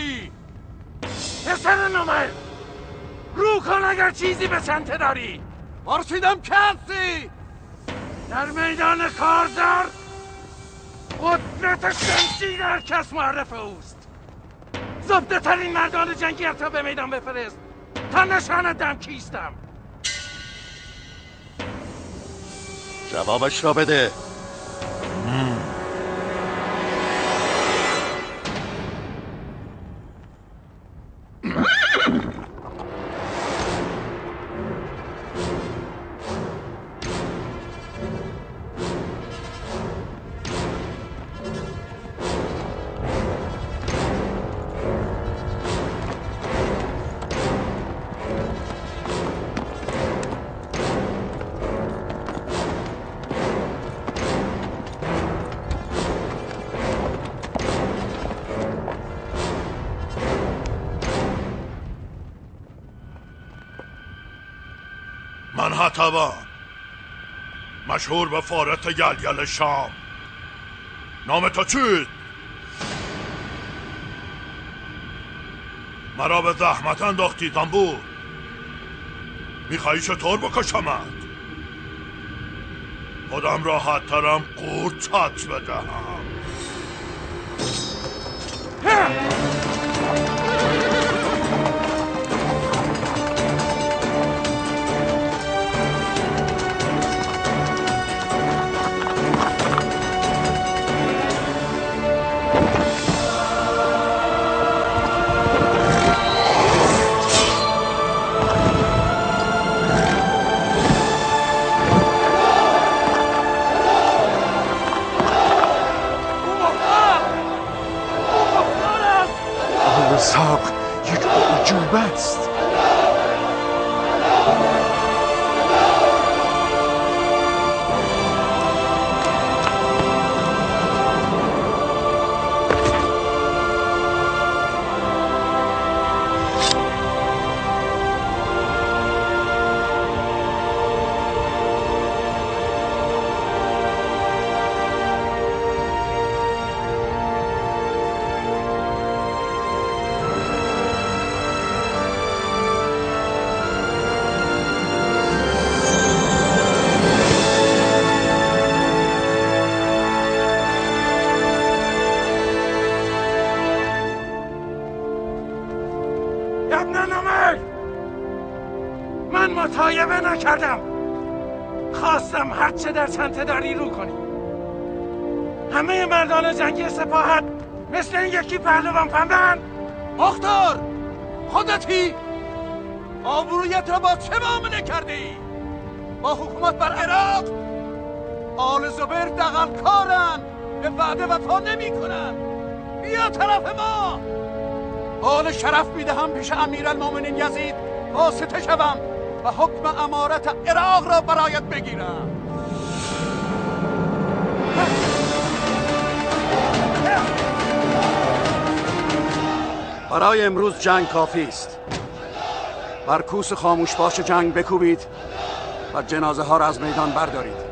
باشی. پسر نومه رو کن اگر چیزی به چنته داری. پرسیدم که هستی؟ در میدان کارزار قدرت شمشیر هر کس معرف اوست. زبده ترین مردان جنگی تا به میدان بفرست تا نشانه دم کیستم. جوابش را بده. من حتبم، مشهور به فارت یل شام. نام تو چیست؟ مرا به زحمت انداختی زنبور. میخوایی چطور بکشمت؟ خودم راحت ترم قورتت بدهم. صبر یک اعجوبه است. من مطایبه نکردم. خواستم هرچه در چنته داری رو کنی. همه مردان جنگی سپاهت مثل این یکی پهلوان پنبه‌اند. مختار خودتی آبرویت را با چه معامله کردی؟ با حکومت بر عراق؟ آل زبیر دغلکارن، به وعده وفا نمی کنن. بیا طرف ما. آل شرف میدهم پیش امیرالمومنین یزید واسطه شوم و حکم امارت عراق را برایت بگیرم. برای امروز جنگ کافی است. بر کوس خاموش باش جنگ بکوبید و جنازه ها را از میدان بردارید.